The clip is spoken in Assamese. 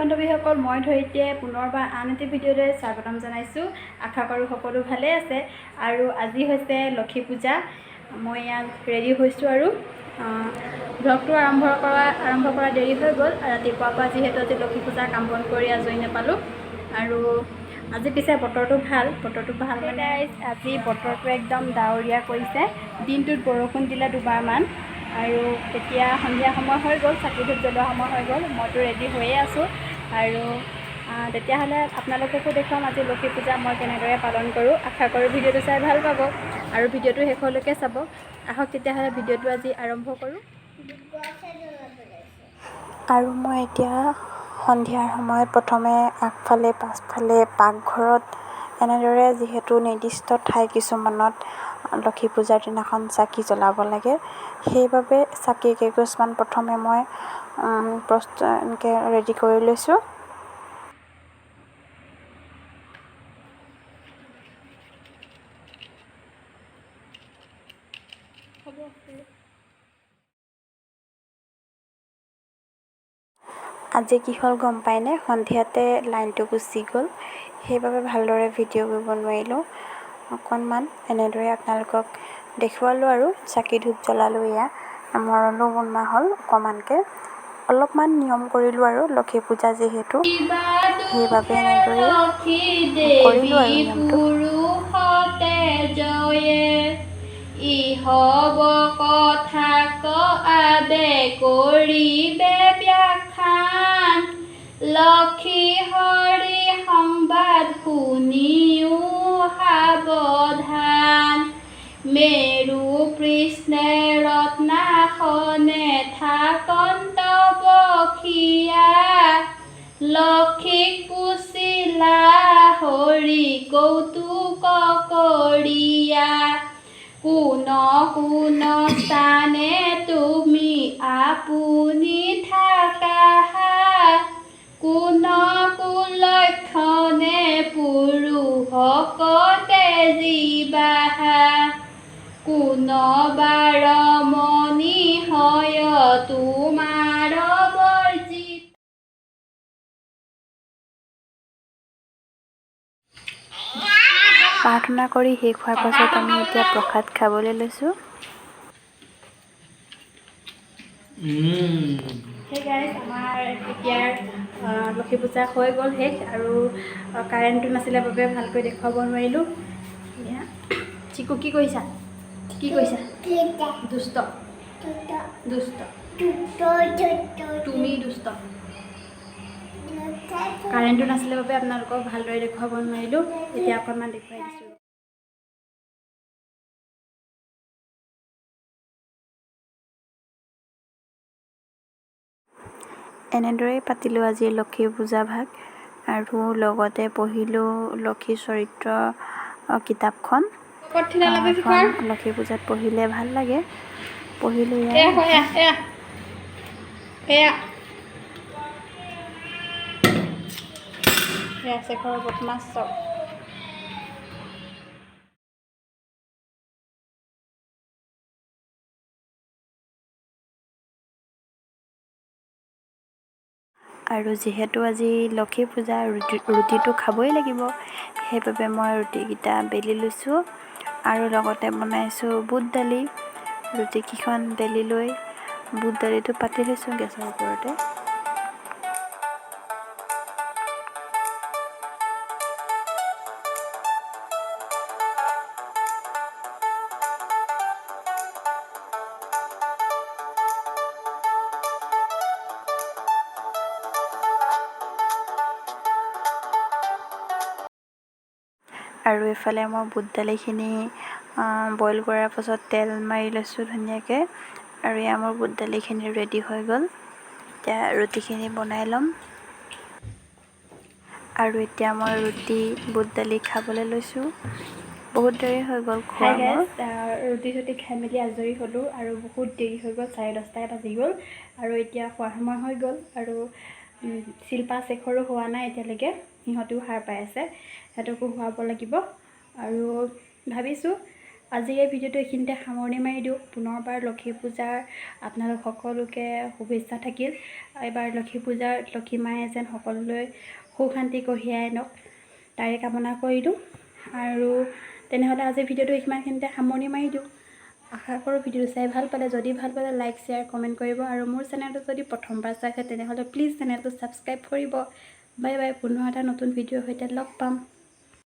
বান্ধৱীসকল, মই ধৰিত্ৰীয়ে পুনৰবাৰ আন এটি ভিডিঅ'লৈ স্বাগতম জনাইছোঁ। আশা কৰোঁ সকলো ভালে আছে। আৰু আজি হৈছে লক্ষী পূজা। মই ইয়াত ৰেডি হৈছোঁ আৰু ব্লগটো আৰম্ভ কৰা দেৰি হৈ গ'ল। ৰাতিপুৱাৰ পৰা যিহেতু আজি লক্ষী পূজাৰ কাম বন কৰি আজৰি নাপালোঁ। আৰু আজি পিছে বতৰটো ভাল মানে আজি বতৰটো একদম ডাৱৰীয়া কৰিছে। দিনটোত বৰষুণ দিলে দুবাৰমান। আৰু এতিয়া সন্ধিয়া সময় হৈ গ'ল, চাকি ধূপ জ্বলোৱা সময় হৈ গ'ল। মইতো ৰেডি হৈয়ে আছোঁ। আৰু তেতিয়াহ'লে আপোনালোককো দেখুৱাম আজি লক্ষী পূজা মই কেনেদৰে পালন কৰোঁ। আশা কৰোঁ ভিডিঅ'টো চাই ভাল পাব আৰু ভিডিঅ'টো শেষলৈকে চাব। আহক তেতিয়াহ'লে ভিডিঅ'টো আজি আৰম্ভ কৰোঁ। আৰু মই এতিয়া সন্ধিয়াৰ সময়ত প্ৰথমে আগফালে পাছফালে পাকঘৰত এনেদৰে যিহেতু নিৰ্দিষ্ট ঠাই কিছুমানত লক্ষী পূজাৰ দিনাখন চাকি জ্বলাব লাগে, সেইবাবে চাকি কেইগছমান প্ৰথমে মই এনেকৈ ৰেডি কৰি লৈছোঁ। আজি কি হ'ল গম পায়নে? সন্ধিয়াতে লাইনটো গুচি গ'ল, সেইবাবে ভালদৰে ভিডিঅ' কৰিব নোৱাৰিলোঁ। অকণমান এনেদৰে আপোনালোকক দেখুৱালোঁ আৰু চাকি ধূপ জ্বলালোঁ। এয়া মৰণো বনোৱা হ'ল অকণমানকৈ, অলপমান নিয়ম কৰিলোঁ আৰু লক্ষী পূজা যিহেতু, সেইবাবে এনেদৰেই কৰিলোঁ আৰু নিয়মটো। ইহব কথা আবে কৰিবে ব্যাখ্যান, লক্ষী হৰি সংবাদ শুনিও সাৱধান, মেৰু কৃষ্ণে ৰত্নাসনে থাকন্ত বখিয়া, লক্ষীক পুছিলা হৰি কৌতুক কৰিয়া, কোন স্থানে তুমি আপুনি থাকা, কোন কুলক্ষণে পুৰুষক তেজিবাহা, কোন বাৰ মণি হয় তোমাৰ বৰ্জিত। প্ৰাৰ্থনা কৰি শেষ হোৱাৰ পাছত আমি এতিয়া প্ৰসাদ খাবলৈ লৈছোঁ। সেই গাইজ, আমাৰ এতিয়াৰ লক্ষী পূজা হৈ গ'ল শেষ। আৰু কাৰেণ্টটো নাছিলে বাবে ভালকৈ দেখুৱাব নোৱাৰিলোঁ। চিকু কি কৰিছা? দুষ্ট তুমি দুষ্ট। কাৰেণ্টটো নাছিলে বাবে আপোনালোকক ভালদৰে দেখুৱাব নোৱাৰিলোঁ। এতিয়া অকণমান দেখুৱাই দিছোঁ। এনেদৰেই পাতিলোঁ আজি লক্ষী পূজা ভাগ। আৰু লগতে পঢ়িলোঁ লক্ষী চৰিত্ৰ কিতাপখন। লক্ষী পূজাত পঢ়িলে ভাল লাগে, পঢ়িলোঁ। শেখৰ বদমাছ চব। আৰু যিহেতু আজি লক্ষী পূজা, ৰুটিটো খাবই লাগিব, সেইবাবে মই ৰুটিকেইটা বেলি লৈছোঁ। আৰু লগতে বনাইছোঁ বুট দালি। ৰুটিকেইখন বেলি লৈ বুট দালিটো পাতি লৈছোঁ গেছৰ ওপৰতে। আৰু এইফালে মই বুট দালিখিনি বইল কৰাৰ পাছত তেল মাৰি লৈছোঁ ধুনীয়াকৈ। আৰু এয়া মোৰ বুট দালিখিনি ৰেডি হৈ গ'ল। এতিয়া ৰুটিখিনি বনাই ল'ম। আৰু এতিয়া মই ৰুটি বুট দালি খাবলৈ লৈছোঁ। বহুত দেৰি হৈ গ'ল খোৱা মোৰ। ৰুটি চুটি খাই মেলি আজৰি হ'লোঁ আৰু বহুত দেৰি হৈ গ'ল, 10:30 বাজি গ'ল। আৰু এতিয়া খোৱাৰ সময় হৈ গ'ল। আৰু শিল্পা শেখৰো হোৱা নাই এতিয়ালৈকে, সিহঁতেও সাৰ পাই আছে, সিহঁতকো শুৱাব লাগিব। আৰু ভাবিছোঁ আজিৰ এই ভিডিঅ'টো এইখিনিতে সামৰণি মাৰি দিওঁ। পুনৰবাৰ লক্ষী পূজাৰ আপোনালোক সকলোকে শুভেচ্ছা থাকিল। এইবাৰ লক্ষী পূজাৰ লক্ষী মায়ে যেন সকলোলৈ সুখ শান্তি কঢ়িয়াই আনক তাৰে কামনা কৰিলোঁ। আৰু তেনেহ'লে আজিৰ ভিডিঅ'টো ইমানখিনিতে সামৰণি মাৰি দিওঁ। আশা কৰোঁ ভিডিঅ'টো চাই ভাল পালে। যদি ভাল পালে লাইক শ্বেয়াৰ কমেণ্ট কৰিব। আৰু মোৰ চেনেলটো যদি প্ৰথমবাৰ চাইছে তেনেহ'লে প্লিজ চেনেলটো ছাবস্ক্ৰাইব কৰিব। Bye bye. পুনৰ এটা নতুন ভিডিঅ'ৰ সৈতে লগ পাম।